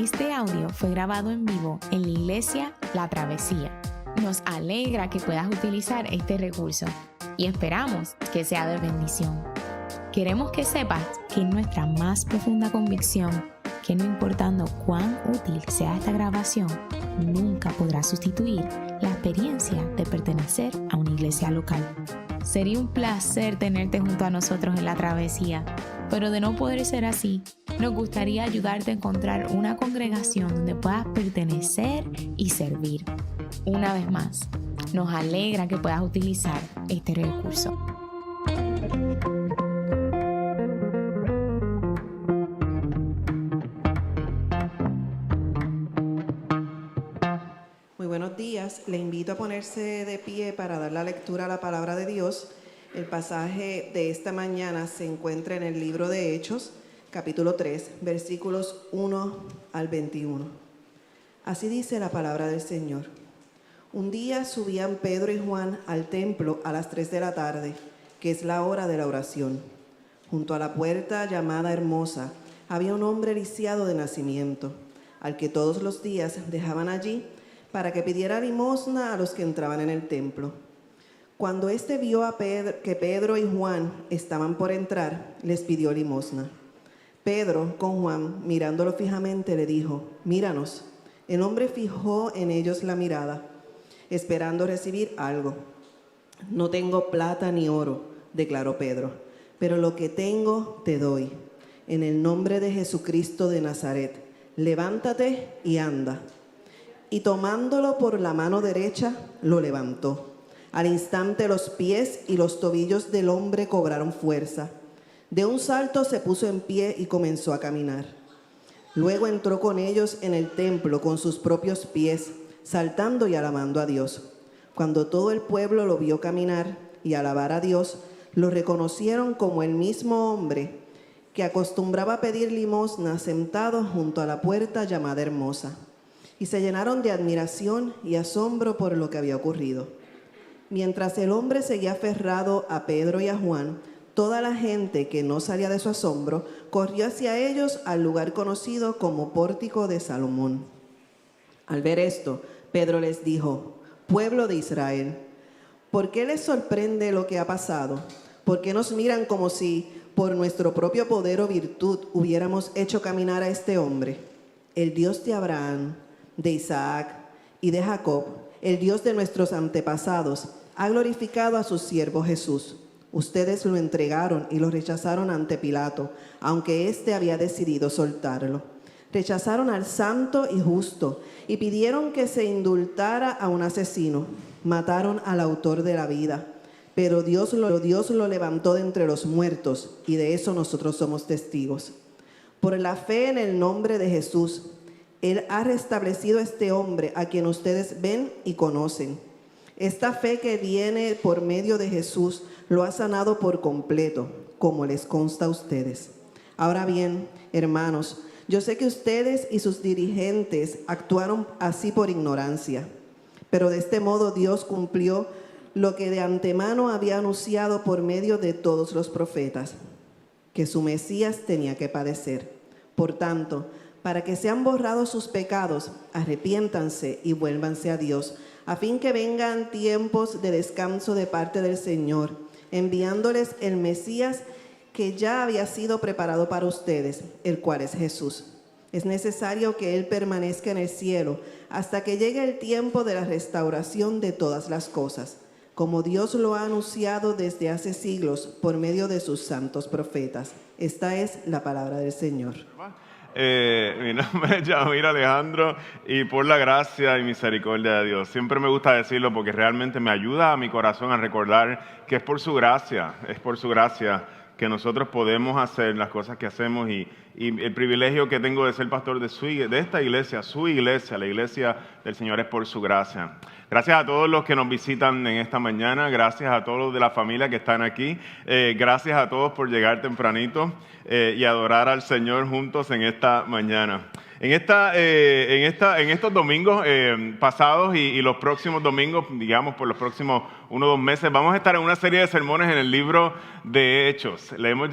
Este audio fue grabado en vivo en la iglesia La Travesía. Nos alegra que puedas utilizar este recurso y esperamos que sea de bendición. Queremos que sepas que es nuestra más profunda convicción que no importando cuán útil sea esta grabación, nunca podrá sustituir la experiencia de pertenecer a una iglesia local. Sería un placer tenerte junto a nosotros en La Travesía, pero de no poder ser así, nos gustaría ayudarte a encontrar una congregación donde puedas pertenecer y servir. Una vez más, nos alegra que puedas utilizar este recurso. Muy buenos días. Le invito a ponerse de pie para dar la lectura a la palabra de Dios. El pasaje de esta mañana se encuentra en el libro de Hechos, capítulo 3, versículos 1 al 21. Así dice la palabra del Señor. Un día subían Pedro y Juan al templo a las 3 de la tarde, que es la hora de la oración. Junto a la puerta llamada Hermosa había un hombre lisiado de nacimiento, al que todos los días dejaban allí para que pidiera limosna a los que entraban en el templo. Cuando éste vio que Pedro y Juan estaban por entrar, les pidió limosna. Pedro, con Juan, mirándolo fijamente, le dijo: «Míranos». El hombre fijó en ellos la mirada, esperando recibir algo. «No tengo plata ni oro», declaró Pedro, «pero lo que tengo te doy. En el nombre de Jesucristo de Nazaret, levántate y anda». Y tomándolo por la mano derecha, lo levantó. Al instante los pies y los tobillos del hombre cobraron fuerza. De un salto se puso en pie y comenzó a caminar. Luego entró con ellos en el templo con sus propios pies, saltando y alabando a Dios. Cuando todo el pueblo lo vio caminar y alabar a Dios, lo reconocieron como el mismo hombre que acostumbraba a pedir limosna sentado junto a la puerta llamada Hermosa. Y se llenaron de admiración y asombro por lo que había ocurrido. Mientras el hombre seguía aferrado a Pedro y a Juan, toda la gente que no salía de su asombro corrió hacia ellos al lugar conocido como Pórtico de Salomón. Al ver esto, Pedro les dijo: «Pueblo de Israel, ¿por qué les sorprende lo que ha pasado? ¿Por qué nos miran como si por nuestro propio poder o virtud hubiéramos hecho caminar a este hombre? El Dios de Abraham, de Isaac y de Jacob, el Dios de nuestros antepasados, ha glorificado a su siervo Jesús. Ustedes lo entregaron y lo rechazaron ante Pilato, aunque éste había decidido soltarlo. Rechazaron al santo y justo y pidieron que se indultara a un asesino. Mataron al autor de la vida, pero Dios lo levantó de entre los muertos, y de eso nosotros somos testigos. Por la fe en el nombre de Jesús, Él ha restablecido a este hombre a quien ustedes ven y conocen. Esta fe que viene por medio de Jesús lo ha sanado por completo, como les consta a ustedes. Ahora bien, hermanos, yo sé que ustedes y sus dirigentes actuaron así por ignorancia, pero de este modo Dios cumplió lo que de antemano había anunciado por medio de todos los profetas, que su Mesías tenía que padecer. Por tanto, para que sean borrados sus pecados, arrepiéntanse y vuélvanse a Dios, a fin que vengan tiempos de descanso de parte del Señor, enviándoles el Mesías que ya había sido preparado para ustedes, el cual es Jesús. Es necesario que Él permanezca en el cielo hasta que llegue el tiempo de la restauración de todas las cosas, como Dios lo ha anunciado desde hace siglos por medio de sus santos profetas. Esta es la palabra del Señor. Mi nombre es Yamir Alejandro, y por la gracia y misericordia de Dios, siempre me gusta decirlo porque realmente me ayuda a mi corazón a recordar que es por su gracia que nosotros podemos hacer las cosas que hacemos, y el privilegio que tengo de ser pastor de esta iglesia, su iglesia, la iglesia del Señor, es por su gracia. Gracias a todos los que nos visitan en esta mañana, gracias a todos los de la familia que están aquí, gracias a todos por llegar tempranito y adorar al Señor juntos en esta mañana. En estos domingos pasados y los próximos domingos, digamos por los próximos 1 o 2 meses, vamos a estar en una serie de sermones en el libro de Hechos. Le hemos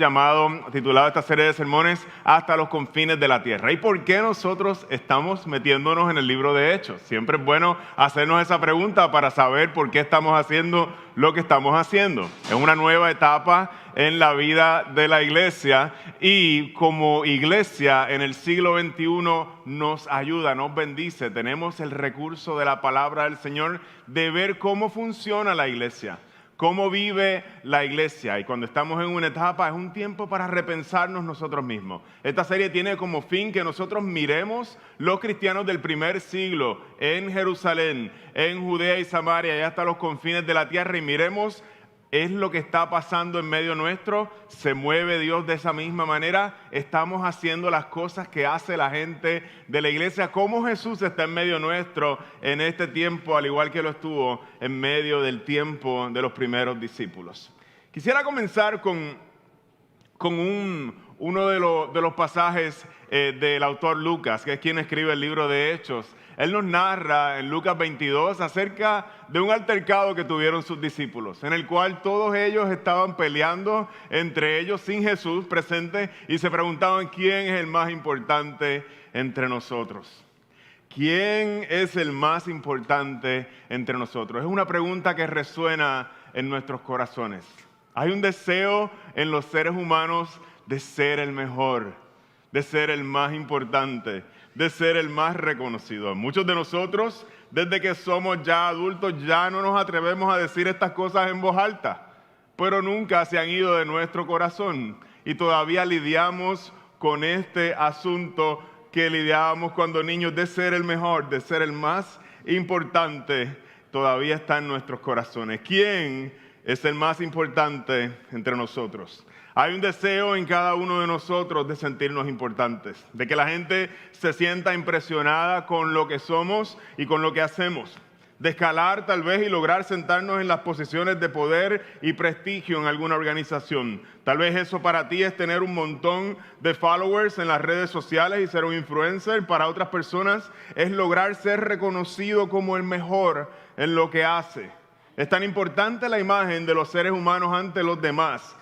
titulado esta serie de sermones Hasta los confines de la tierra. ¿Y por qué nosotros estamos metiéndonos en el libro de Hechos? Siempre es bueno hacernos esa pregunta para saber por qué estamos haciendo lo que estamos haciendo. Es una nueva etapa en la vida de la iglesia y como iglesia en el siglo XXI nos ayuda, nos bendice. Tenemos el recurso de la palabra del Señor de ver cómo funciona la iglesia, cómo vive la iglesia. Y cuando estamos en una etapa es un tiempo para repensarnos nosotros mismos. Esta serie tiene como fin que nosotros miremos los cristianos del primer siglo en Jerusalén, en Judea y Samaria y hasta los confines de la tierra y miremos es lo que está pasando en medio nuestro. ¿Se mueve Dios de esa misma manera? ¿Estamos haciendo las cosas que hace la gente de la iglesia? ¿Cómo Jesús está en medio nuestro en este tiempo, al igual que lo estuvo en medio del tiempo de los primeros discípulos? Quisiera comenzar con uno de los pasajes del autor Lucas, que es quien escribe el libro de Hechos. Él nos narra en Lucas 22 acerca de un altercado que tuvieron sus discípulos, en el cual todos ellos estaban peleando entre ellos sin Jesús presente y se preguntaban quién es el más importante entre nosotros. ¿Quién es el más importante entre nosotros? Es una pregunta que resuena en nuestros corazones. Hay un deseo en los seres humanos de ser el mejor, de ser el más importante, de ser el más reconocido. Muchos de nosotros, desde que somos ya adultos, ya no nos atrevemos a decir estas cosas en voz alta, pero nunca se han ido de nuestro corazón y todavía lidiamos con este asunto que lidiábamos cuando niños, de ser el mejor, de ser el más importante, todavía está en nuestros corazones. ¿Quién es el más importante entre nosotros? Hay un deseo en cada uno de nosotros de sentirnos importantes, de que la gente se sienta impresionada con lo que somos y con lo que hacemos, de escalar tal vez y lograr sentarnos en las posiciones de poder y prestigio en alguna organización. Tal vez eso para ti es tener un montón de followers en las redes sociales y ser un influencer. Para otras personas es lograr ser reconocido como el mejor en lo que hace. Es tan importante la imagen de los seres humanos ante los demás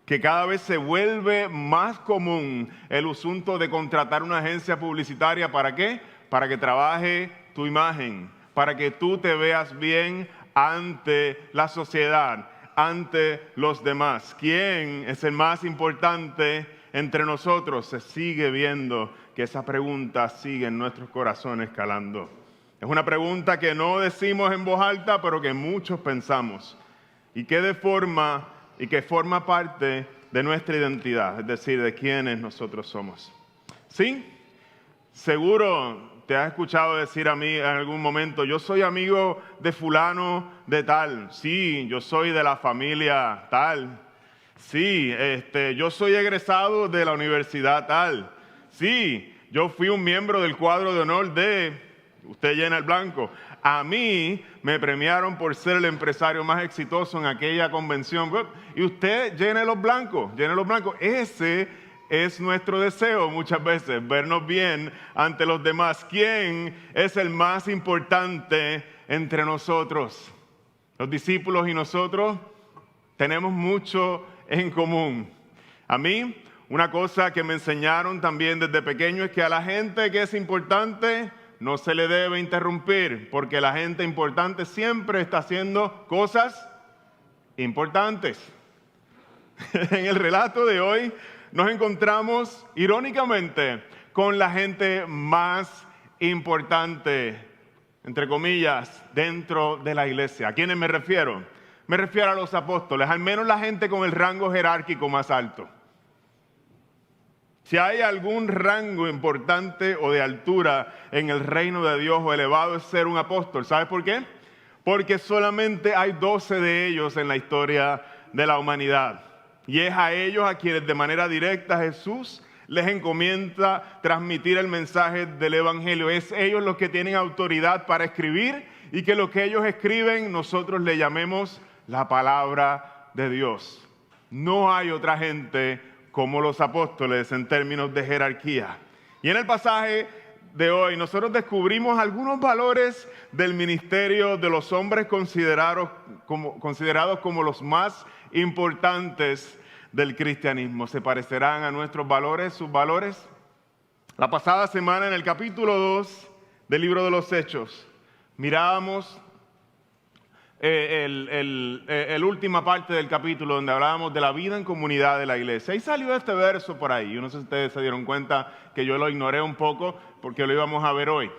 que cada vez se vuelve más común el asunto de contratar una agencia publicitaria. ¿Para qué? Para que trabaje tu imagen, para que tú te veas bien ante la sociedad, ante los demás. ¿Quién es el más importante entre nosotros? Se sigue viendo que esa pregunta sigue en nuestros corazones calando. Es una pregunta que no decimos en voz alta, pero que muchos pensamos y que forma parte de nuestra identidad, es decir, de quiénes nosotros somos. ¿Sí? Seguro te has escuchado decir a mí en algún momento, yo soy amigo de fulano de tal. Sí, yo soy de la familia tal. Sí, yo soy egresado de la universidad tal. Sí, yo fui un miembro del cuadro de honor de... Usted llena el blanco. A mí me premiaron por ser el empresario más exitoso en aquella convención. Y usted llene los blancos, llene los blancos. Ese es nuestro deseo muchas veces, vernos bien ante los demás. ¿Quién es el más importante entre nosotros? Los discípulos y nosotros tenemos mucho en común. A mí, una cosa que me enseñaron también desde pequeño es que a la gente que es importante no se le debe interrumpir, porque la gente importante siempre está haciendo cosas importantes. En el relato de hoy nos encontramos, irónicamente, con la gente más importante, entre comillas, dentro de la iglesia. ¿A quiénes me refiero? Me refiero a los apóstoles, al menos la gente con el rango jerárquico más alto. Si hay algún rango importante o de altura en el reino de Dios o elevado, es ser un apóstol. ¿Sabes por qué? Porque solamente hay 12 de ellos en la historia de la humanidad. Y es a ellos a quienes de manera directa Jesús les encomienda transmitir el mensaje del Evangelio. Es ellos los que tienen autoridad para escribir y que lo que ellos escriben nosotros le llamemos la palabra de Dios. No hay otra gente como los apóstoles en términos de jerarquía. Y en el pasaje de hoy, nosotros descubrimos algunos valores del ministerio de los hombres considerados como los más importantes del cristianismo. ¿Se parecerán a nuestros valores, sus valores? La pasada semana, en el capítulo 2 del libro de los Hechos, mirábamos la última parte del capítulo donde hablábamos de la vida en comunidad de la iglesia. Y salió este verso por ahí. Yo no sé si ustedes se dieron cuenta que yo lo ignoré un poco porque lo íbamos a ver hoy.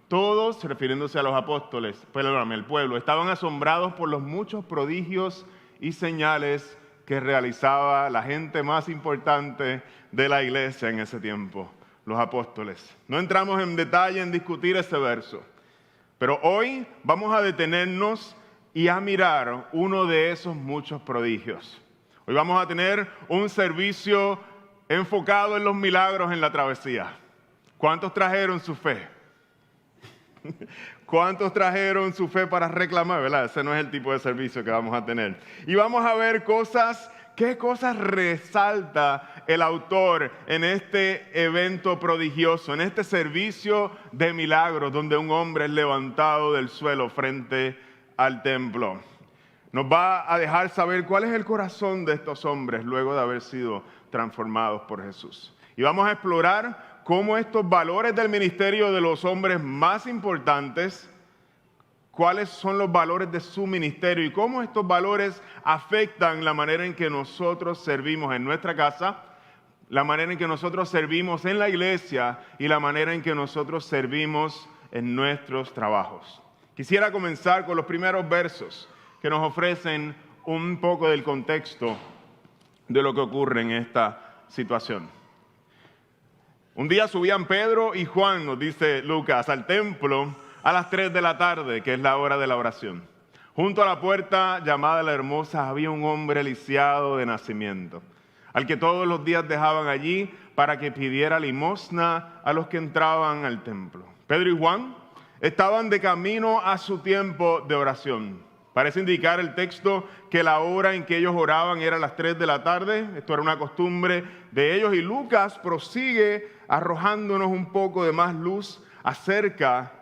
Todos, refiriéndose a los apóstoles, el pueblo, estaban asombrados por los muchos prodigios y señales que realizaba la gente más importante de la iglesia en ese tiempo, los apóstoles. No entramos en detalle en discutir ese verso, pero hoy vamos a detenernos y a mirar uno de esos muchos prodigios. Hoy vamos a tener un servicio enfocado en los milagros en la travesía. ¿Cuántos trajeron su fe? ¿Cuántos trajeron su fe para reclamar? ¿Verdad? Ese no es el tipo de servicio que vamos a tener. Y vamos a ver qué cosas resalta el autor en este evento prodigioso, en este servicio de milagros, donde un hombre es levantado del suelo frente al templo. Nos va a dejar saber cuál es el corazón de estos hombres luego de haber sido transformados por Jesús. Y vamos a explorar cómo estos valores del ministerio de los hombres más importantes, cuáles son los valores de su ministerio y cómo estos valores afectan la manera en que nosotros servimos en nuestra casa, la manera en que nosotros servimos en la iglesia y la manera en que nosotros servimos en nuestros trabajos. Quisiera comenzar con los primeros versos que nos ofrecen un poco del contexto de lo que ocurre en esta situación. Un día subían Pedro y Juan, nos dice Lucas, al templo a las 3 de la tarde, que es la hora de la oración. Junto a la puerta llamada La Hermosa había un hombre lisiado de nacimiento, al que todos los días dejaban allí para que pidiera limosna a los que entraban al templo. Pedro y Juan estaban de camino a su tiempo de oración. Parece indicar el texto que la hora en que ellos oraban era las 3 de la tarde. Esto era una costumbre de ellos. Y Lucas prosigue arrojándonos un poco de más luz acerca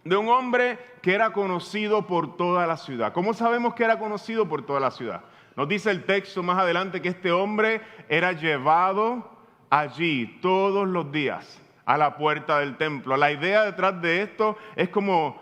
de un hombre que era conocido por toda la ciudad. ¿Cómo sabemos que era conocido por toda la ciudad? Nos dice el texto más adelante que este hombre era llevado allí todos los días a la puerta del templo. La idea detrás de esto es como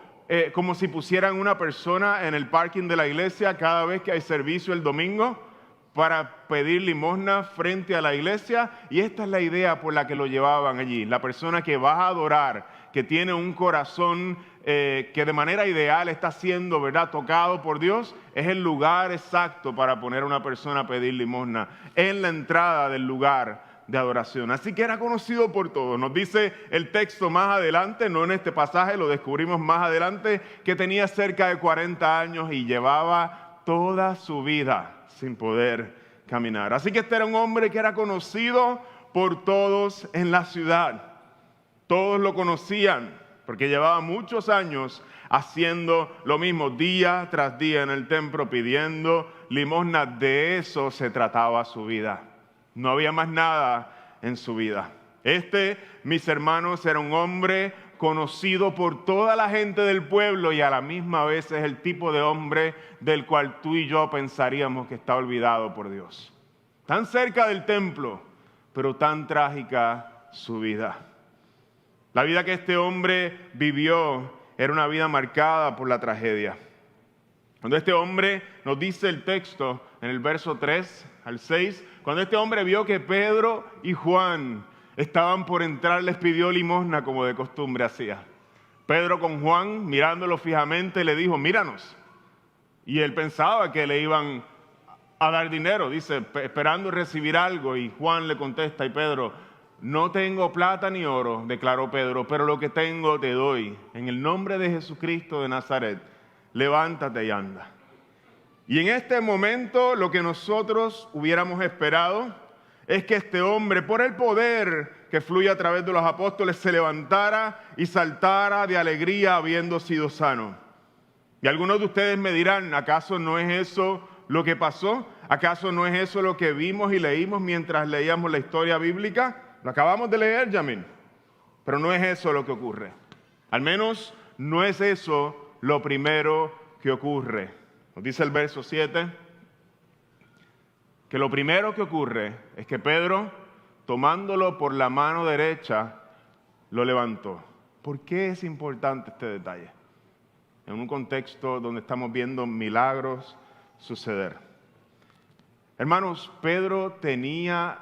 si pusieran una persona en el parking de la iglesia cada vez que hay servicio el domingo para pedir limosna frente a la iglesia, y esta es la idea por la que lo llevaban allí. La persona que va a adorar, que tiene un corazón que de manera ideal está siendo, ¿verdad?, tocado por Dios, es el lugar exacto para poner a una persona a pedir limosna en la entrada del lugar de adoración. Así que era conocido por todos. Nos dice el texto más adelante, no en este pasaje, lo descubrimos más adelante, que tenía cerca de 40 años y llevaba toda su vida sin poder caminar. Así que este era un hombre que era conocido por todos en la ciudad. Todos lo conocían porque llevaba muchos años haciendo lo mismo día tras día en el templo, pidiendo limosna. De eso se trataba su vida. No había más nada en su vida. Mis hermanos, era un hombre conocido por toda la gente del pueblo y a la misma vez es el tipo de hombre del cual tú y yo pensaríamos que está olvidado por Dios. Tan cerca del templo, pero tan trágica su vida. La vida que este hombre vivió era una vida marcada por la tragedia. Cuando este hombre, nos dice el texto en el verso 3 al 6, cuando este hombre vio que Pedro y Juan estaban por entrar, les pidió limosna como de costumbre hacía. Pedro con Juan, mirándolo fijamente, le dijo, míranos. Y él pensaba que le iban a dar dinero, dice, esperando recibir algo. Y Juan le contesta, y Pedro, no tengo plata ni oro, declaró Pedro, pero lo que tengo te doy. En el nombre de Jesucristo de Nazaret, levántate y anda. Y en este momento lo que nosotros hubiéramos esperado es que este hombre, por el poder que fluye a través de los apóstoles, se levantara y saltara de alegría habiendo sido sano. Y algunos de ustedes me dirán, ¿acaso no es eso lo que pasó? ¿Acaso no es eso lo que vimos y leímos mientras leíamos la historia bíblica? Lo acabamos de leer, Yamil. Pero no es eso lo que ocurre. Al menos no es eso lo primero que ocurre. Nos dice el verso 7, que lo primero que ocurre es que Pedro, tomándolo por la mano derecha, lo levantó. ¿Por qué es importante este detalle? En un contexto donde estamos viendo milagros suceder. Hermanos, Pedro tenía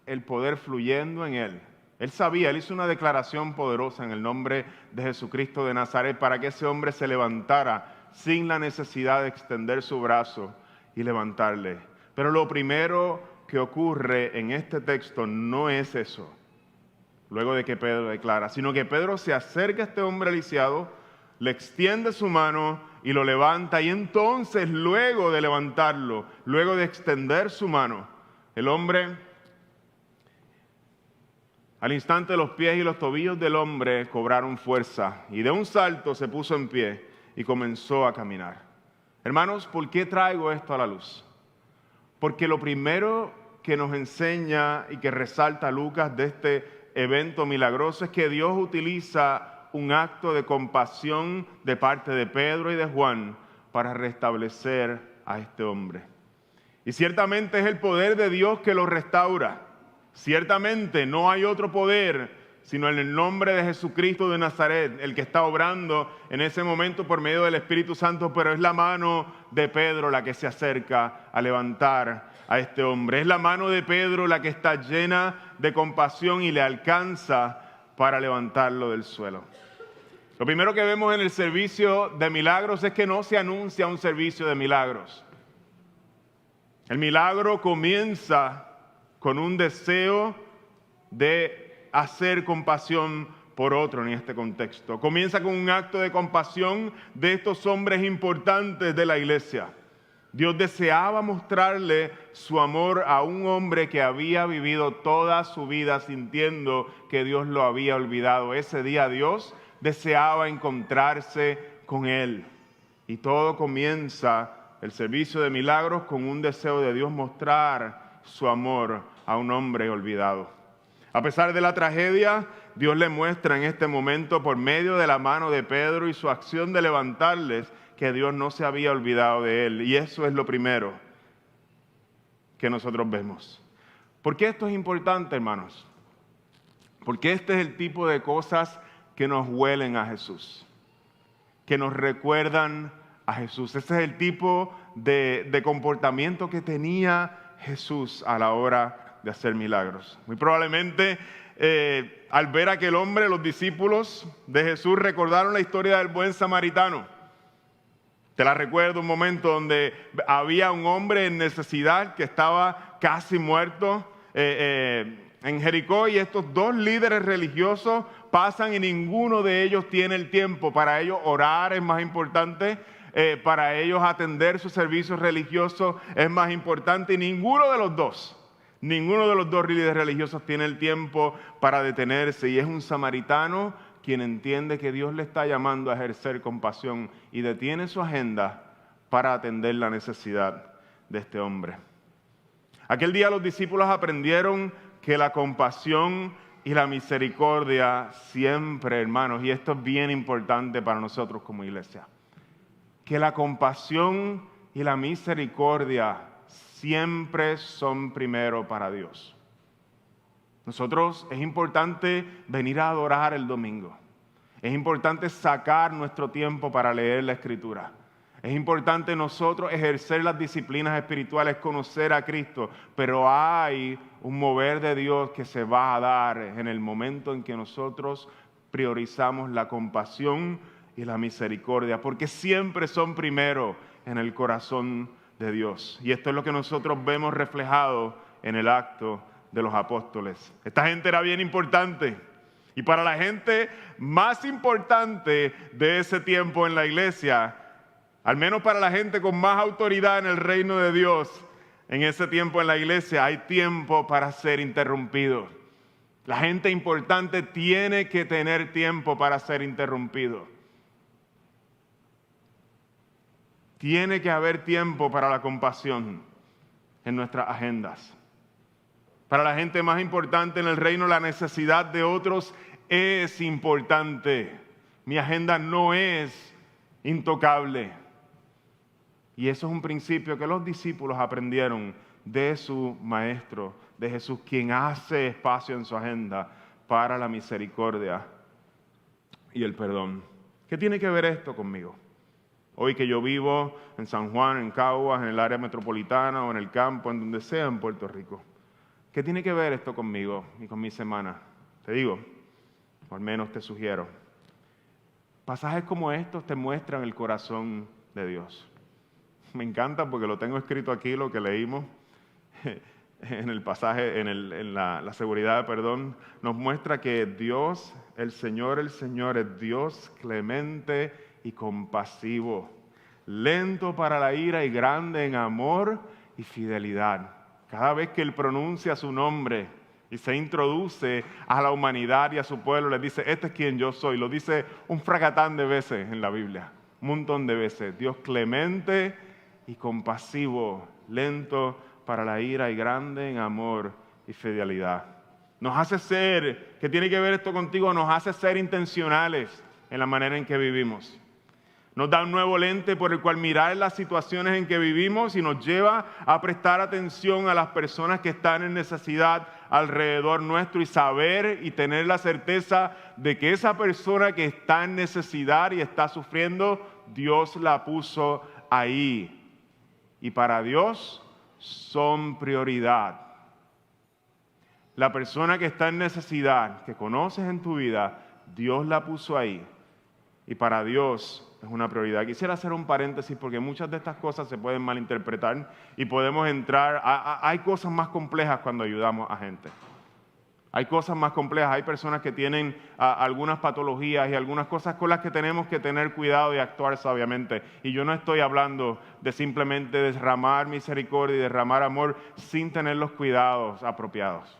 el poder fluyendo en él. Él sabía, él hizo una declaración poderosa en el nombre de Jesucristo de Nazaret para que ese hombre se levantara sin la necesidad de extender su brazo y levantarle. Pero lo primero que ocurre en este texto no es eso, luego de que Pedro declara, sino que Pedro se acerca a este hombre lisiado, le extiende su mano y lo levanta, y entonces luego de levantarlo, luego de extender su mano, el hombre, al instante los pies y los tobillos del hombre cobraron fuerza, y de un salto se puso en pie y comenzó a caminar. Hermanos, ¿por qué traigo esto a la luz? Porque lo primero que nos enseña y que resalta Lucas de este evento milagroso es que Dios utiliza un acto de compasión de parte de Pedro y de Juan para restablecer a este hombre. Y ciertamente es el poder de Dios que lo restaura. Ciertamente no hay otro poder sino en el nombre de Jesucristo de Nazaret, el que está obrando en ese momento por medio del Espíritu Santo, pero es la mano de Pedro la que se acerca a levantar a este hombre. Es la mano de Pedro la que está llena de compasión y le alcanza para levantarlo del suelo. Lo primero que vemos en el servicio de milagros es que no se anuncia un servicio de milagros. El milagro comienza con un deseo de hacer compasión por otro en este contexto. Comienza con un acto de compasión de estos hombres importantes de la iglesia. Dios deseaba mostrarle su amor a un hombre que había vivido toda su vida sintiendo que Dios lo había olvidado. Ese día Dios deseaba encontrarse con él. Y todo comienza, el servicio de milagros, con un deseo de Dios mostrar su amor a un hombre olvidado. A pesar de la tragedia, Dios le muestra en este momento, por medio de la mano de Pedro y su acción de levantarles, que Dios no se había olvidado de él. Y eso es lo primero que nosotros vemos. ¿Por qué esto es importante, hermanos? Porque este es el tipo de cosas que nos huelen a Jesús, que nos recuerdan a Jesús. Ese es el tipo de comportamiento que tenía Jesús a la hora de hacer milagros. Muy probablemente al ver a aquel hombre, los discípulos de Jesús recordaron la historia del buen samaritano. Te la recuerdo, un momento donde había un hombre en necesidad que estaba casi muerto en Jericó, y estos dos líderes religiosos pasan y ninguno de ellos tiene el tiempo. Para ellos orar es más importante, para ellos atender sus servicios religiosos es más importante, y ninguno de los dos líderes religiosos tiene el tiempo para detenerse, y es un samaritano quien entiende que Dios le está llamando a ejercer compasión y detiene su agenda para atender la necesidad de este hombre. Aquel día los discípulos aprendieron que la compasión y la misericordia siempre, hermanos, y esto es bien importante para nosotros como iglesia, que la compasión y la misericordia siempre son primero para Dios. Nosotros es importante venir a adorar el domingo. Es importante sacar nuestro tiempo para leer la Escritura. Es importante nosotros ejercer las disciplinas espirituales, conocer a Cristo, pero hay un mover de Dios que se va a dar en el momento en que nosotros priorizamos la compasión y la misericordia, porque siempre son primero en el corazón de Dios. Y esto es lo que nosotros vemos reflejado en el acto de los apóstoles. Esta gente era bien importante, y para la gente más importante de ese tiempo en la iglesia, al menos para la gente con más autoridad en el reino de Dios, en ese tiempo en la iglesia hay tiempo para ser interrumpido. La gente importante tiene que tener tiempo para ser interrumpido. Tiene que haber tiempo para la compasión en nuestras agendas. Para la gente más importante en el reino, la necesidad de otros es importante. Mi agenda no es intocable. Y eso es un principio que los discípulos aprendieron de su Maestro, de Jesús, quien hace espacio en su agenda para la misericordia y el perdón. ¿Qué tiene que ver esto conmigo? Hoy que yo vivo en San Juan, en Caguas, en el área metropolitana o en el campo, en donde sea en Puerto Rico. ¿Qué tiene que ver esto conmigo y con mi semana? Te digo, o al menos te sugiero. Pasajes como estos te muestran el corazón de Dios. Me encanta porque lo tengo escrito aquí, lo que leímos en el pasaje, en la seguridad, perdón, nos muestra que Dios, el Señor es Dios clemente y compasivo, lento para la ira y grande en amor y fidelidad. Cada vez que Él pronuncia su nombre y se introduce a la humanidad y a su pueblo, les dice, este es quien yo soy. Lo dice un fracatán de veces en la Biblia, un montón de veces. Dios clemente y compasivo, lento para la ira y grande en amor y fidelidad. Nos hace ser, ¿qué tiene que ver esto contigo? Nos hace ser intencionales en la manera en que vivimos. Nos da un nuevo lente por el cual mirar las situaciones en que vivimos y nos lleva a prestar atención a las personas que están en necesidad alrededor nuestro y saber y tener la certeza de que esa persona que está en necesidad y está sufriendo, Dios la puso ahí. Y para Dios son prioridad. La persona que está en necesidad, que conoces en tu vida, Dios la puso ahí. Y para Dios es una prioridad. Quisiera hacer un paréntesis porque muchas de estas cosas se pueden malinterpretar y podemos entrar hay cosas más complejas cuando ayudamos a gente. Hay cosas más complejas, hay personas que tienen algunas patologías y algunas cosas con las que tenemos que tener cuidado y actuar sabiamente. Y yo no estoy hablando de simplemente derramar misericordia y derramar amor sin tener los cuidados apropiados.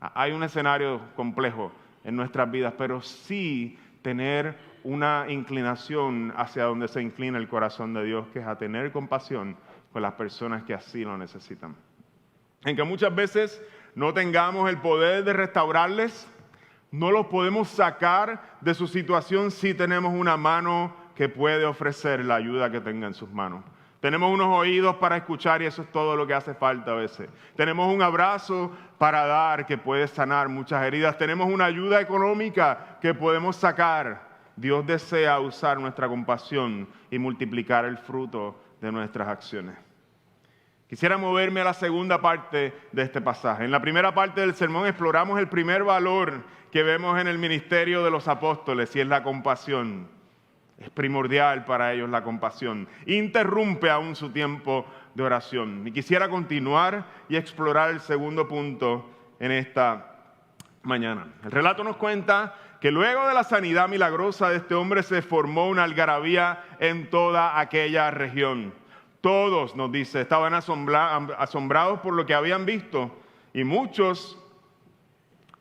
Hay un escenario complejo en nuestras vidas, pero sí tener una inclinación hacia donde se inclina el corazón de Dios, que es a tener compasión con las personas que así lo necesitan. En que muchas veces no tengamos el poder de restaurarles, no los podemos sacar de su situación si tenemos una mano que puede ofrecer la ayuda que tenga en sus manos. Tenemos unos oídos para escuchar y eso es todo lo que hace falta a veces. Tenemos un abrazo para dar que puede sanar muchas heridas. Tenemos una ayuda económica que podemos sacar. Dios desea usar nuestra compasión y multiplicar el fruto de nuestras acciones. Quisiera moverme a la segunda parte de este pasaje. En la primera parte del sermón exploramos el primer valor que vemos en el ministerio de los apóstoles y es la compasión. Es primordial para ellos la compasión. Interrumpe aún su tiempo de oración. Y quisiera continuar y explorar el segundo punto en esta mañana. El relato nos cuenta que luego de la sanidad milagrosa de este hombre se formó una algarabía en toda aquella región. Todos, nos dice, estaban asombrados por lo que habían visto y muchos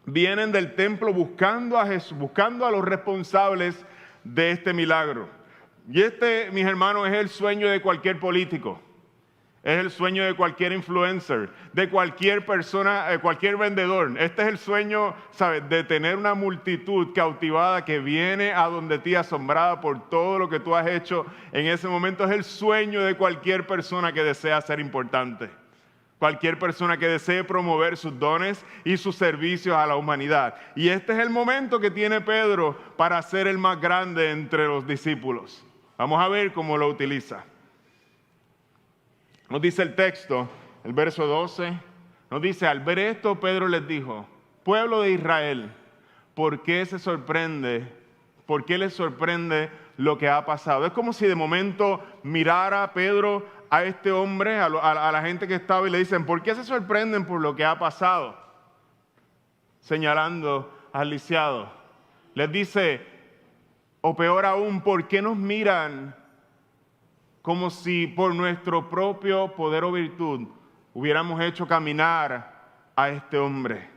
vienen del templo buscando a Jesús, buscando a los responsables de este milagro. Y este, mis hermanos, es el sueño de cualquier político. Es el sueño de cualquier influencer, de cualquier persona, cualquier vendedor. Este es el sueño, ¿sabes?, de tener una multitud cautivada que viene a donde ti asombrada por todo lo que tú has hecho en ese momento. Es el sueño de cualquier persona que desea ser importante. Cualquier persona que desee promover sus dones y sus servicios a la humanidad. Y este es el momento que tiene Pedro para ser el más grande entre los discípulos. Vamos a ver cómo lo utiliza. Nos dice el texto, el verso 12, nos dice, al ver esto, Pedro les dijo, pueblo de Israel, ¿por qué se sorprende? ¿Por qué les sorprende lo que ha pasado? Es como si de momento mirara Pedro a este hombre, a la gente que estaba y le dicen, ¿por qué se sorprenden por lo que ha pasado? Señalando al lisiado. Les dice, o peor aún, ¿por qué nos miran como si por nuestro propio poder o virtud hubiéramos hecho caminar a este hombre?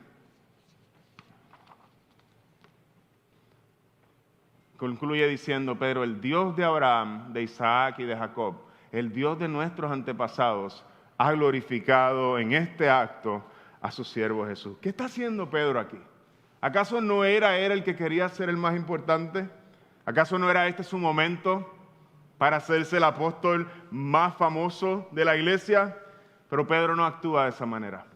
Concluye diciendo Pedro, el Dios de Abraham, de Isaac y de Jacob, el Dios de nuestros antepasados, ha glorificado en este acto a su siervo Jesús. ¿Qué está haciendo Pedro aquí? ¿Acaso no era él el que quería ser el más importante? ¿Acaso no era este su momento para hacerse el apóstol más famoso de la iglesia? Pero Pedro no actúa de esa manera.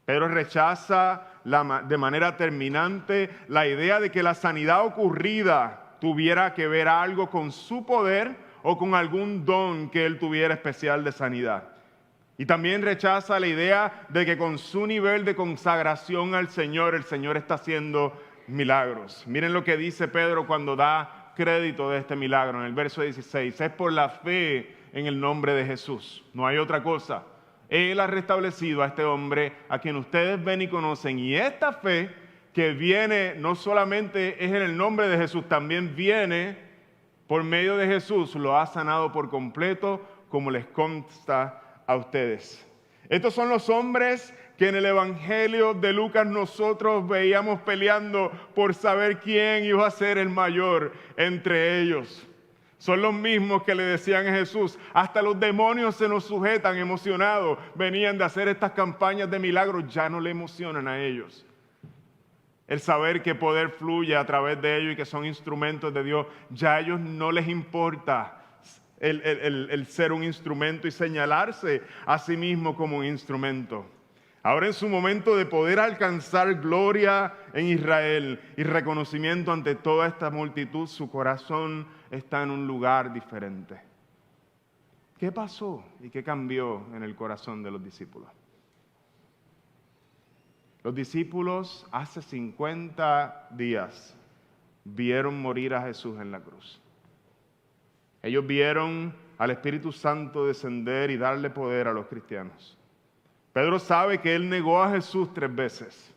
Pedro rechaza de manera terminante la idea de que la sanidad ocurrida tuviera que ver algo con su poder o con algún don que él tuviera especial de sanidad. Y también rechaza la idea de que con su nivel de consagración al Señor, el Señor está haciendo milagros. Miren lo que dice Pedro cuando da crédito de este milagro en el verso 16. Es por la fe en el nombre de Jesús. No hay otra cosa. Él ha restablecido a este hombre a quien ustedes ven y conocen. Y esta fe que viene no solamente es en el nombre de Jesús, también viene por medio de Jesús. Lo ha sanado por completo, como les consta a ustedes. Estos son los hombres que en el Evangelio de Lucas nosotros veíamos peleando por saber quién iba a ser el mayor entre ellos. Son los mismos que le decían a Jesús, hasta los demonios se nos sujetan emocionados. Venían de hacer estas campañas de milagros, ya no le emocionan a ellos. El saber que poder fluye a través de ellos y que son instrumentos de Dios, ya a ellos no les importa el ser un instrumento y señalarse a sí mismo como un instrumento. Ahora en su momento de poder alcanzar gloria en Israel y reconocimiento ante toda esta multitud, su corazón está en un lugar diferente. ¿Qué pasó y qué cambió en el corazón de los discípulos? Los discípulos hace 50 días vieron morir a Jesús en la cruz. Ellos vieron al Espíritu Santo descender y darle poder a los cristianos. Pedro sabe que él negó a Jesús 3 veces.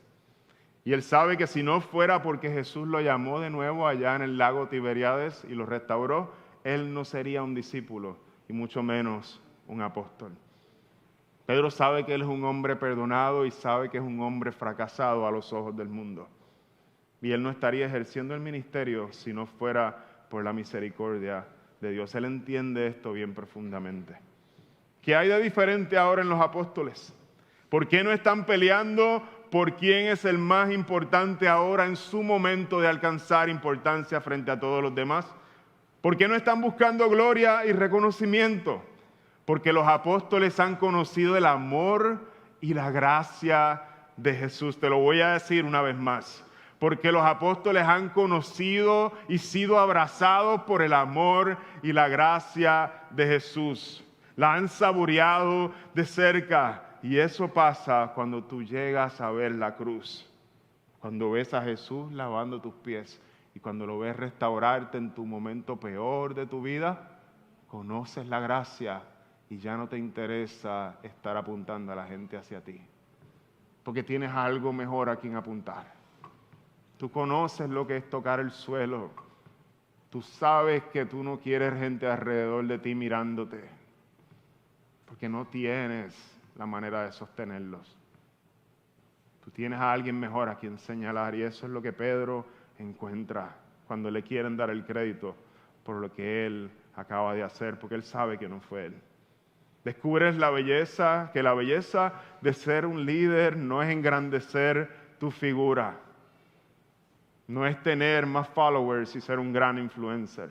Y él sabe que si no fuera porque Jesús lo llamó de nuevo allá en el lago Tiberíades y lo restauró, él no sería un discípulo y mucho menos un apóstol. Pedro sabe que él es un hombre perdonado y sabe que es un hombre fracasado a los ojos del mundo. Y él no estaría ejerciendo el ministerio si no fuera por la misericordia de Dios. Él entiende esto bien profundamente. ¿Qué hay de diferente ahora en los apóstoles? ¿Por qué no están peleando por quién es el más importante ahora en su momento de alcanzar importancia frente a todos los demás? ¿Por qué no están buscando gloria y reconocimiento? Porque los apóstoles han conocido el amor y la gracia de Jesús. Te lo voy a decir una vez más. Porque los apóstoles han conocido y sido abrazados por el amor y la gracia de Jesús. La han saboreado de cerca. Y eso pasa cuando tú llegas a ver la cruz. Cuando ves a Jesús lavando tus pies. Y cuando lo ves restaurarte en tu momento peor de tu vida, conoces la gracia y ya no te interesa estar apuntando a la gente hacia ti. Porque tienes algo mejor a quien apuntar. Tú conoces lo que es tocar el suelo. Tú sabes que tú no quieres gente alrededor de ti mirándote. Porque no tienes la manera de sostenerlos. Tú tienes a alguien mejor a quien señalar. Y eso es lo que Pedro encuentra cuando le quieren dar el crédito por lo que él acaba de hacer. Porque él sabe que no fue él. Descubres la belleza, que la belleza de ser un líder no es engrandecer tu figura. No es tener más followers y ser un gran influencer,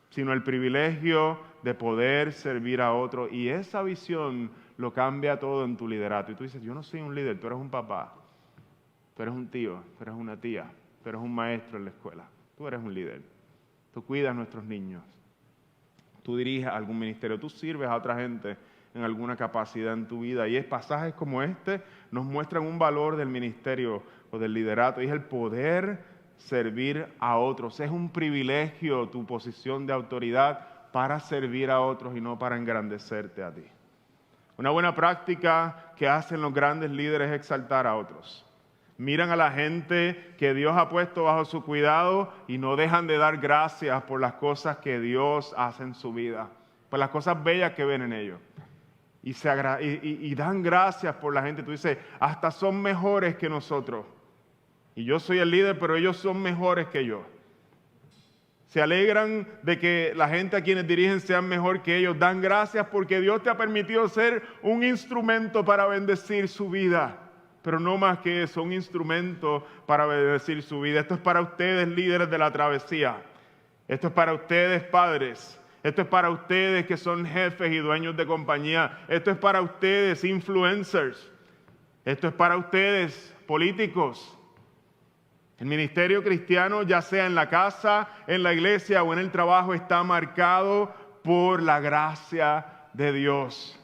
sino el privilegio de poder servir a otro. Y esa visión lo cambia todo en tu liderato. Y tú dices, yo no soy un líder, tú eres un papá, tú eres un tío, tú eres una tía, tú eres un maestro en la escuela. Tú eres un líder. Tú cuidas a nuestros niños. Tú diriges algún ministerio, tú sirves a otra gente en alguna capacidad en tu vida. Y pasajes como este nos muestran un valor del ministerio o del liderato, y es el poder servir a otros. Es un privilegio tu posición de autoridad para servir a otros y no para engrandecerte a ti. Una buena práctica que hacen los grandes líderes es exaltar a otros. Miran a la gente que Dios ha puesto bajo su cuidado y no dejan de dar gracias por las cosas que Dios hace en su vida, por las cosas bellas que ven en ellos. Y dan gracias por la gente. Tú dices, hasta son mejores que nosotros. Y yo soy el líder, pero ellos son mejores que yo. Se alegran de que la gente a quienes dirigen sean mejor que ellos. Dan gracias porque Dios te ha permitido ser un instrumento para bendecir su vida. pero no más que eso, un instrumento para bendecir su vida. Esto es para ustedes, líderes de la travesía. Esto es para ustedes, padres. Esto es para ustedes que son jefes y dueños de compañía. Esto es para ustedes, influencers. Esto es para ustedes, políticos. El ministerio cristiano, ya sea en la casa, en la iglesia o en el trabajo, está marcado por la gracia de Dios.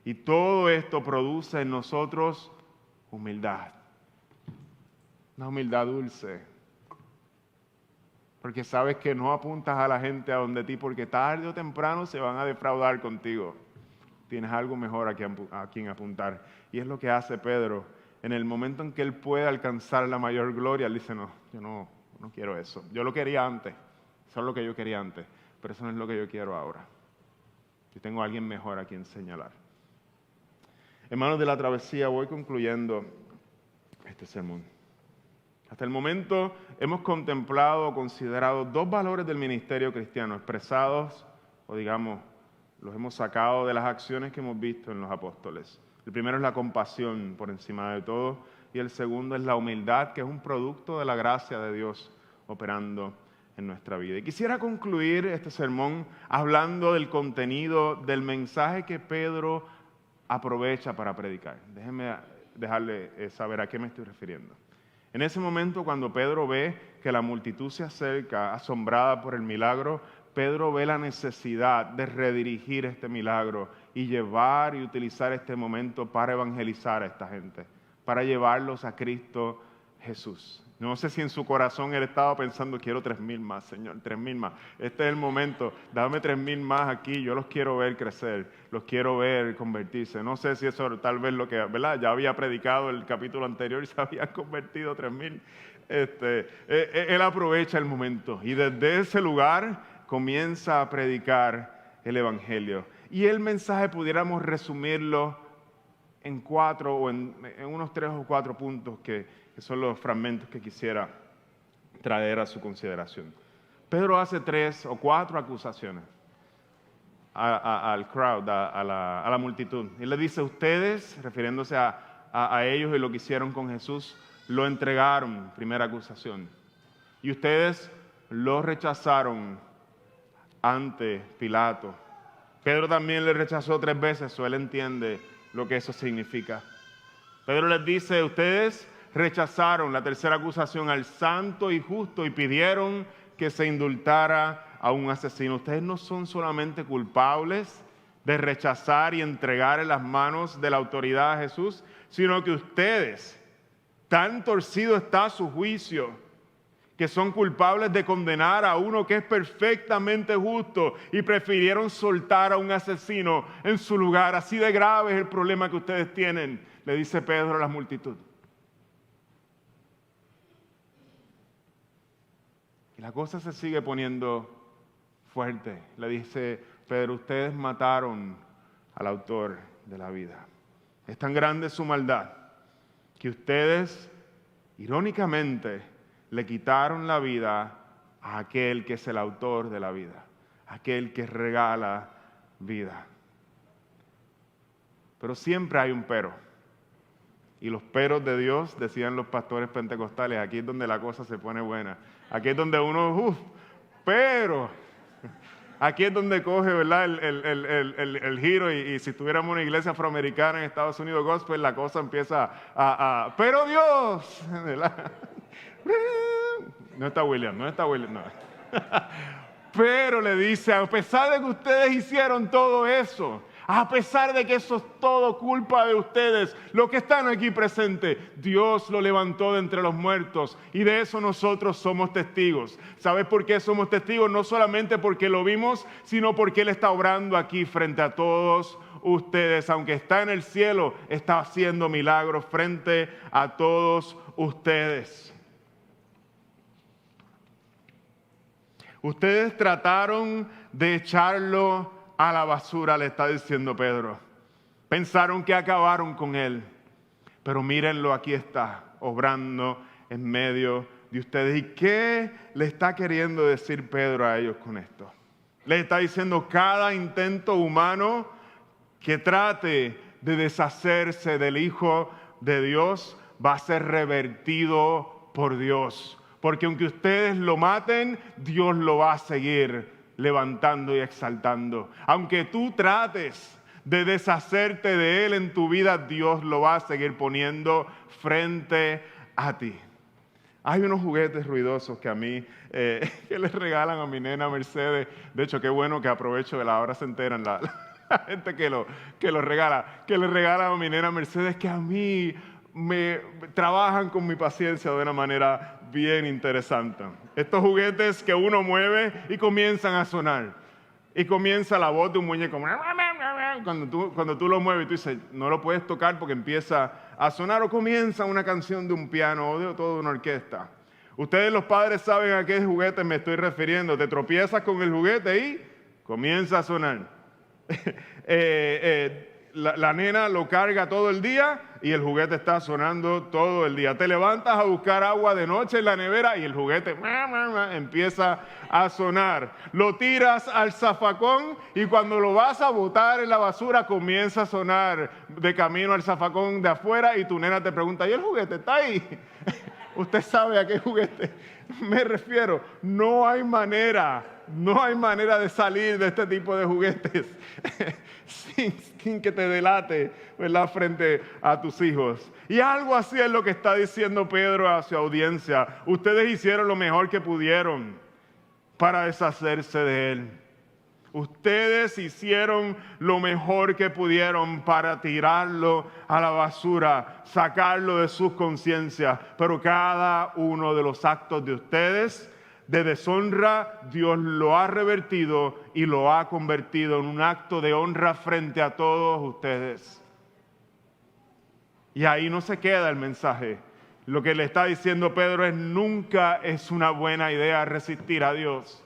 Y todo esto produce en nosotros humildad. Una humildad dulce. Porque sabes que no apuntas a la gente a donde ti, porque tarde o temprano se van a defraudar contigo. Tienes algo mejor a quien apuntar. Y es lo que hace Pedro. En el momento en que él puede alcanzar la mayor gloria, él dice, no, yo no quiero eso. Yo lo quería antes. Eso es lo que yo quería antes. Pero eso no es lo que yo quiero ahora. Yo tengo a alguien mejor a quien señalar. Hermanos de la travesía, voy concluyendo este sermón. Hasta el momento hemos contemplado o considerado dos valores del ministerio cristiano expresados, o digamos, los hemos sacado de las acciones que hemos visto en los apóstoles. El primero es la compasión por encima de todo, y el segundo es la humildad, que es un producto de la gracia de Dios operando en nuestra vida. Y quisiera concluir este sermón hablando del contenido del mensaje que Pedro aprovecha para predicar. Déjenme dejarle saber a qué me estoy refiriendo. En ese momento, cuando Pedro ve que la multitud se acerca, asombrada por el milagro, Pedro ve la necesidad de redirigir este milagro y llevar y utilizar este momento para evangelizar a esta gente, para llevarlos a Cristo Jesús. No sé si en su corazón él estaba pensando, quiero 3,000 más, Señor, 3,000 más. Este es el momento, dame 3,000 más aquí, yo los quiero ver crecer, los quiero ver convertirse. No sé si eso tal vez lo que, ¿verdad? Ya había predicado el capítulo anterior y se habían convertido 3,000. Él aprovecha el momento y desde ese lugar comienza a predicar el Evangelio. Y el mensaje pudiéramos resumirlo en 4 o en unos 3 o 4 puntos que son los fragmentos que quisiera traer a su consideración. Pedro hace 3 o 4 acusaciones al crowd, a la multitud. Y le dice, ustedes, refiriéndose a ellos y lo que hicieron con Jesús, lo entregaron, primera acusación. Y ustedes lo rechazaron ante Pilato. Pedro también le rechazó 3 veces, o él entiende lo que eso significa. Pedro les dice, ustedes rechazaron la tercera acusación al santo y justo y pidieron que se indultara a un asesino. Ustedes no son solamente culpables de rechazar y entregar en las manos de la autoridad a Jesús, sino que ustedes, tan torcido está su juicio, que son culpables de condenar a uno que es perfectamente justo y prefirieron soltar a un asesino en su lugar. Así de grave es el problema que ustedes tienen, le dice Pedro a la multitud. Y la cosa se sigue poniendo fuerte. Le dice Pedro, ustedes mataron al autor de la vida. Es tan grande su maldad que ustedes, irónicamente, le quitaron la vida a aquel que es el autor de la vida, aquel que regala vida. Pero siempre hay un pero. Y los peros de Dios, decían los pastores pentecostales, aquí es donde la cosa se pone buena. Aquí es donde uno, pero, aquí es donde coge, ¿verdad? el giro y si tuviéramos una iglesia afroamericana en Estados Unidos gospel, la cosa empieza pero Dios, ¿verdad? No está William, no. Pero le dice, a pesar de que ustedes hicieron todo eso, a pesar de que eso es todo culpa de ustedes, los que están aquí presentes, Dios lo levantó de entre los muertos y de eso nosotros somos testigos. ¿Sabes por qué somos testigos? No solamente porque lo vimos, sino porque Él está obrando aquí frente a todos ustedes. Aunque está en el cielo, está haciendo milagros frente a todos ustedes. Ustedes trataron de echarlo a la basura, le está diciendo Pedro. Pensaron que acabaron con él. Pero mírenlo, aquí está, obrando en medio de ustedes. ¿Y qué le está queriendo decir Pedro a ellos con esto? Le está diciendo, cada intento humano que trate de deshacerse del Hijo de Dios va a ser revertido por Dios. Porque aunque ustedes lo maten, Dios lo va a seguir levantando y exaltando. Aunque tú trates de deshacerte de Él en tu vida, Dios lo va a seguir poniendo frente a ti. Hay unos juguetes ruidosos que a mí, que les regalan a mi nena Mercedes. De hecho, qué bueno que aprovecho que ahora se enteran la gente que lo regala. Que le regalan a mi nena Mercedes, que a mí me trabajan con mi paciencia de una manera bien interesante. Estos juguetes que uno mueve y comienzan a sonar. Y comienza la voz de un muñeco. Cuando tú lo mueves y tú dices, no lo puedes tocar porque empieza a sonar, o comienza una canción de un piano o de toda una orquesta. Ustedes los padres saben a qué juguete me estoy refiriendo. Te tropiezas con el juguete y comienza a sonar. La nena lo carga todo el día y el juguete está sonando todo el día. Te levantas a buscar agua de noche en la nevera y el juguete empieza a sonar. Lo tiras al zafacón y cuando lo vas a botar en la basura comienza a sonar de camino al zafacón de afuera y tu nena te pregunta, ¿y el juguete está ahí? Usted sabe a qué juguete me refiero. No hay manera de salir de este tipo de juguetes sin que te delate, ¿verdad?, frente a tus hijos. Y algo así es lo que está diciendo Pedro a su audiencia. Ustedes hicieron lo mejor que pudieron para deshacerse de él. Ustedes hicieron lo mejor que pudieron para tirarlo a la basura, sacarlo de sus conciencias. Pero cada uno de los actos de ustedes de deshonra, Dios lo ha revertido y lo ha convertido en un acto de honra frente a todos ustedes. Y ahí no se queda el mensaje. Lo que le está diciendo Pedro es: nunca es una buena idea resistir a Dios.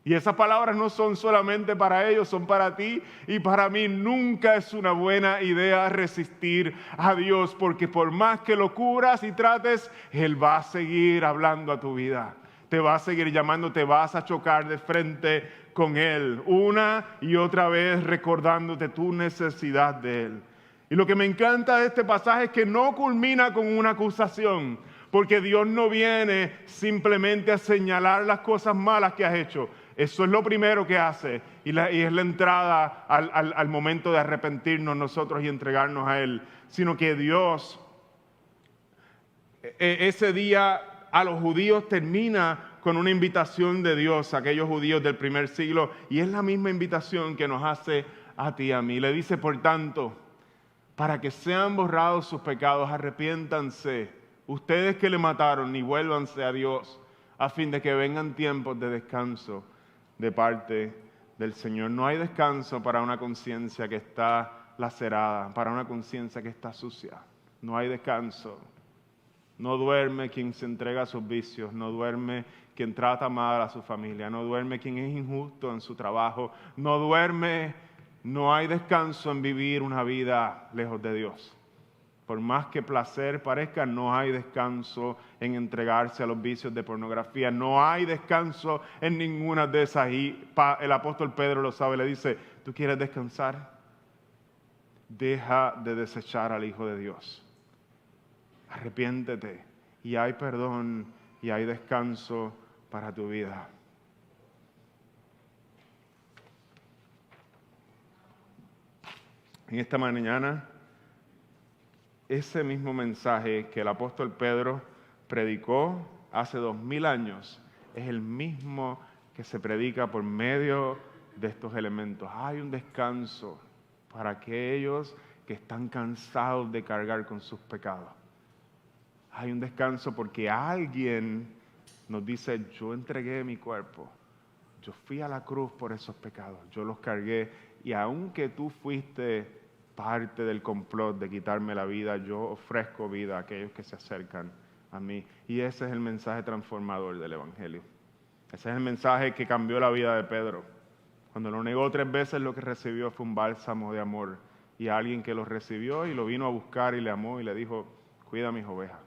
Y esas palabras no son solamente para ellos, son para ti y para mí. Nunca es una buena idea resistir a Dios, porque por más que lo cubras y trates, Él va a seguir hablando a tu vida. Te va a seguir llamando, te vas a chocar de frente con Él una y otra vez, recordándote tu necesidad de Él. Y lo que me encanta de este pasaje es que no culmina con una acusación, porque Dios no viene simplemente a señalar las cosas malas que has hecho. Eso es lo primero que hace y es la entrada al momento de arrepentirnos nosotros y entregarnos a Él. Sino que Dios, ese día a los judíos termina con una invitación de Dios a aquellos judíos del primer siglo. Y es la misma invitación que nos hace a ti y a mí. Le dice, por tanto, para que sean borrados sus pecados, arrepiéntanse, ustedes que le mataron, y vuélvanse a Dios, a fin de que vengan tiempos de descanso de parte del Señor. No hay descanso para una conciencia que está lacerada, para una conciencia que está sucia. No hay descanso. No duerme quien se entrega a sus vicios, no duerme quien trata mal a su familia, no duerme quien es injusto en su trabajo, no hay descanso en vivir una vida lejos de Dios. Por más que placer parezca, no hay descanso en entregarse a los vicios de pornografía. No hay descanso en ninguna de esas. Y el apóstol Pedro lo sabe, le dice, ¿tú quieres descansar? Deja de desechar al Hijo de Dios. Arrepiéntete y hay perdón y hay descanso para tu vida. En esta mañana, ese mismo mensaje que el apóstol Pedro predicó hace 2000 años es el mismo que se predica por medio de estos elementos. Hay un descanso para aquellos que están cansados de cargar con sus pecados. Hay un descanso porque alguien nos dice, yo entregué mi cuerpo, yo fui a la cruz por esos pecados, yo los cargué, y aunque tú fuiste parte del complot de quitarme la vida, yo ofrezco vida a aquellos que se acercan a mí. Y ese es el mensaje transformador del Evangelio. Ese es el mensaje que cambió la vida de Pedro. Cuando lo negó 3 veces, lo que recibió fue un bálsamo de amor. Y alguien que lo recibió y lo vino a buscar y le amó y le dijo, cuida mis ovejas.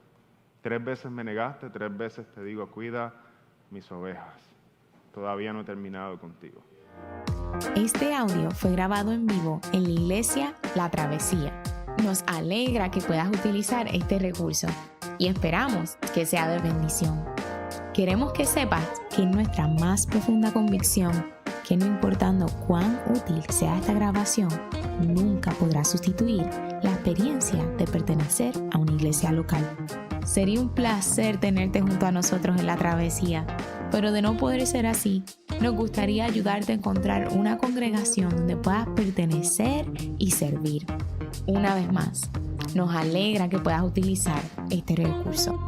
3 veces me negaste, 3 veces te digo, cuida mis ovejas. Todavía no he terminado contigo. Este audio fue grabado en vivo en la iglesia La Travesía. Nos alegra que puedas utilizar este recurso y esperamos que sea de bendición. Queremos que sepas que es nuestra más profunda convicción que no importando cuán útil sea esta grabación, nunca podrá sustituir la experiencia de pertenecer a una iglesia local. Sería un placer tenerte junto a nosotros en la travesía, pero de no poder ser así, nos gustaría ayudarte a encontrar una congregación donde puedas pertenecer y servir. Una vez más, nos alegra que puedas utilizar este recurso.